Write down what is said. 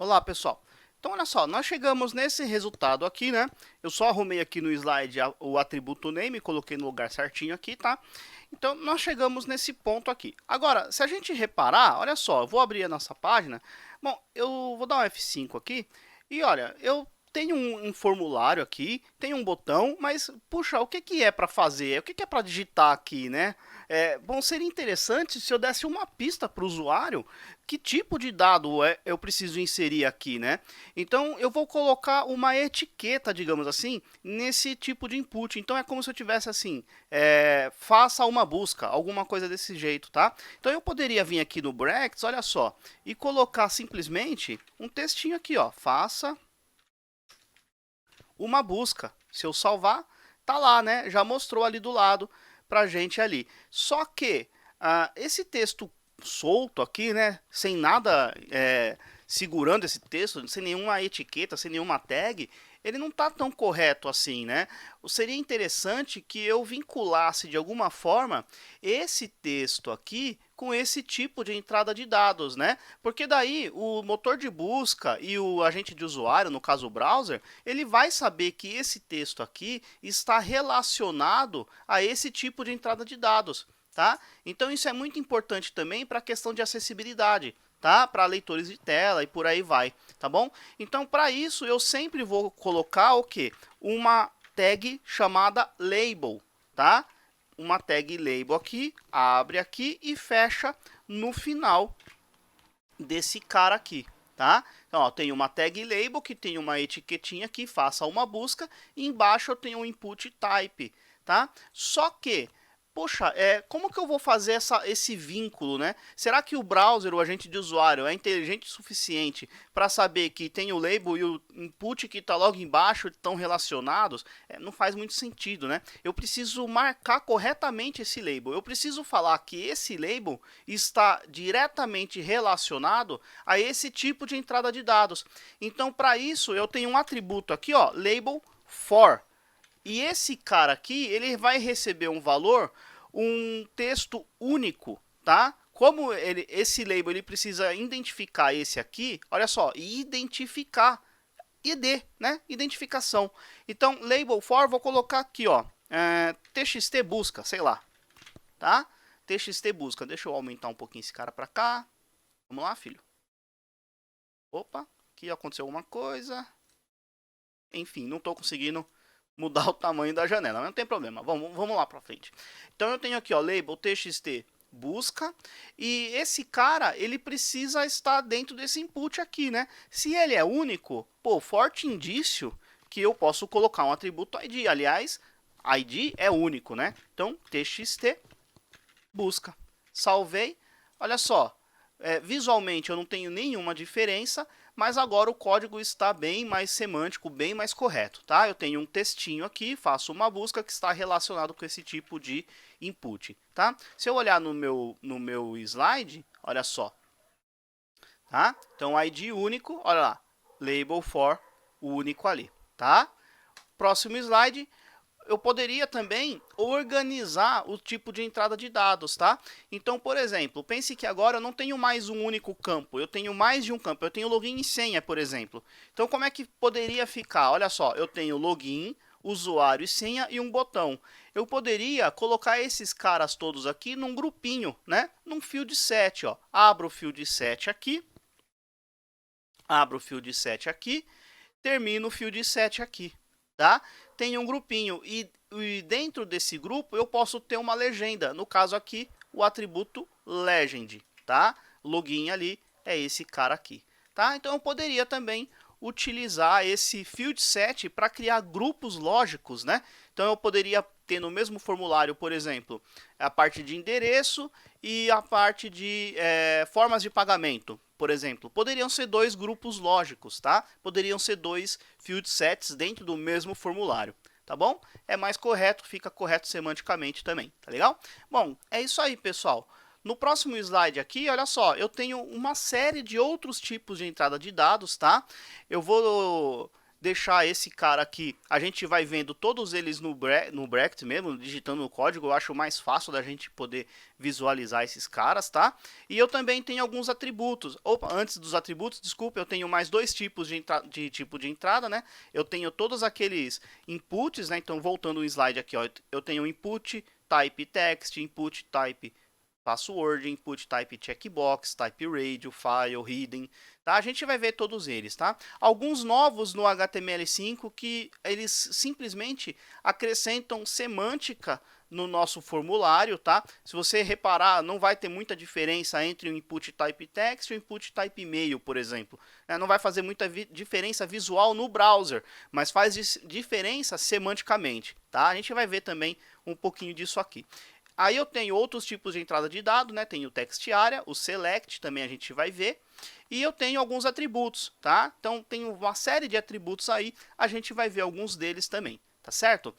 Olá, pessoal. Então, olha só, nós chegamos nesse resultado aqui, né? Eu só arrumei aqui no slide o atributo name, coloquei no lugar certinho aqui, tá? Então, nós chegamos nesse ponto aqui. Agora, se a gente reparar, olha só, eu vou abrir a nossa página. Bom, eu vou dar um F5 aqui e olha, eu tenho um formulário aqui, tem um botão, mas, puxa, o que que é para fazer? O que que é para digitar aqui, né? Bom, seria interessante se eu desse uma pista para o usuário que tipo de dado eu preciso inserir aqui, né? Então, eu vou colocar uma etiqueta, digamos assim, nesse tipo de input. Então, é como se eu tivesse assim, faça uma busca, alguma coisa desse jeito, tá? Então, eu poderia vir aqui no brackets, olha só, e colocar simplesmente um textinho aqui, ó, faça uma busca. Se eu salvar, tá lá, né? Já mostrou ali do lado pra gente ali. Só que esse texto solto aqui, né? Sem nada segurando esse texto, sem nenhuma etiqueta, sem nenhuma tag, ele não está tão correto assim, né? Seria interessante que eu vinculasse de alguma forma esse texto aqui com esse tipo de entrada de dados, né? Porque daí o motor de busca e o agente de usuário, no caso o browser, ele vai saber que esse texto aqui está relacionado a esse tipo de entrada de dados, tá? Então isso é muito importante também para a questão de acessibilidade, tá? Para leitores de tela e por aí vai, tá bom? Então, para isso, eu sempre vou colocar o quê? Uma tag chamada label, tá? Uma tag label aqui, abre aqui e fecha no final desse cara aqui, tá? Então, ó, tem uma tag label que tem uma etiquetinha aqui, faça uma busca, e embaixo eu tenho um input type, tá? Só que, poxa, como que eu vou fazer esse vínculo, né? Será que o browser, o agente de usuário, é inteligente o suficiente para saber que tem o label e o input que está logo embaixo estão relacionados? Não faz muito sentido, né? Eu preciso marcar corretamente esse label. Eu preciso falar que esse label está diretamente relacionado a esse tipo de entrada de dados. Então, para isso, eu tenho um atributo aqui, ó, label for. E esse cara aqui, ele vai receber um valor, um texto único, tá? Como esse label ele precisa identificar esse aqui, olha só, identificar, ID, né? Identificação. Então, label for, vou colocar aqui, ó, txt busca, sei lá, tá? Txt busca, deixa eu aumentar um pouquinho esse cara para cá. Vamos lá, filho. Opa, aqui aconteceu alguma coisa. Enfim, não estou conseguindo mudar o tamanho da janela, mas não tem problema. Vamos lá para frente. Então eu tenho aqui, ó, label txt busca, e esse cara, ele precisa estar dentro desse input aqui, né? Se ele é único, pô, forte indício que eu posso colocar um atributo ID. Aliás, ID é único, né? Então, txt busca. Salvei. Olha só, visualmente eu não tenho nenhuma diferença, mas agora o código está bem mais semântico, bem mais correto, tá? Eu tenho um textinho aqui, faço uma busca que está relacionado com esse tipo de input, tá? Se eu olhar no meu slide, olha só, tá? Então, ID único, olha lá, label for único ali, tá? Próximo slide, eu poderia também organizar o tipo de entrada de dados, tá? Então, por exemplo, pense que agora eu não tenho mais um único campo, eu tenho mais de um campo, eu tenho login e senha, por exemplo. Então, como é que poderia ficar? Olha só, eu tenho login, usuário e senha e um botão. Eu poderia colocar esses caras todos aqui num grupinho, né? Num field set, ó. Abro o field set aqui, abro o field set aqui, termino o field set aqui, tá? Tem um grupinho e dentro desse grupo eu posso ter uma legenda. No caso aqui, o atributo legend, tá? Login ali é esse cara aqui, tá? Então eu poderia também utilizar esse field set para criar grupos lógicos, né? Então eu poderia ter no mesmo formulário, por exemplo, a parte de endereço e a parte de formas de pagamento, por exemplo. Poderiam ser dois grupos lógicos, tá? Poderiam ser dois field sets dentro do mesmo formulário, tá bom? É mais correto, fica correto semanticamente também, tá legal? Bom, é isso aí, pessoal. No próximo slide aqui, olha só, eu tenho uma série de outros tipos de entrada de dados, tá? Eu vou deixar esse cara aqui, a gente vai vendo todos eles no bracket mesmo, digitando no código, eu acho mais fácil da gente poder visualizar esses caras, tá? E eu também tenho alguns atributos. Opa, antes dos atributos, desculpa, eu tenho mais dois tipos de tipo de entrada, né? Eu tenho todos aqueles inputs, né? Então, voltando o slide aqui, ó, eu tenho input type text, input type password, input type checkbox, type radio, file, hidden, tá? A gente vai ver todos eles, tá? Alguns novos no HTML5 que eles simplesmente acrescentam semântica no nosso formulário, tá? Se você reparar, não vai ter muita diferença entre o input type text e o input type email, por exemplo. Não vai fazer muita diferença visual no browser, mas faz diferença semanticamente, tá? A gente vai ver também um pouquinho disso aqui. Aí eu tenho outros tipos de entrada de dado, né? Tenho o text area, o select, também a gente vai ver. E eu tenho alguns atributos, tá? Então, tenho uma série de atributos aí, a gente vai ver alguns deles também, tá certo?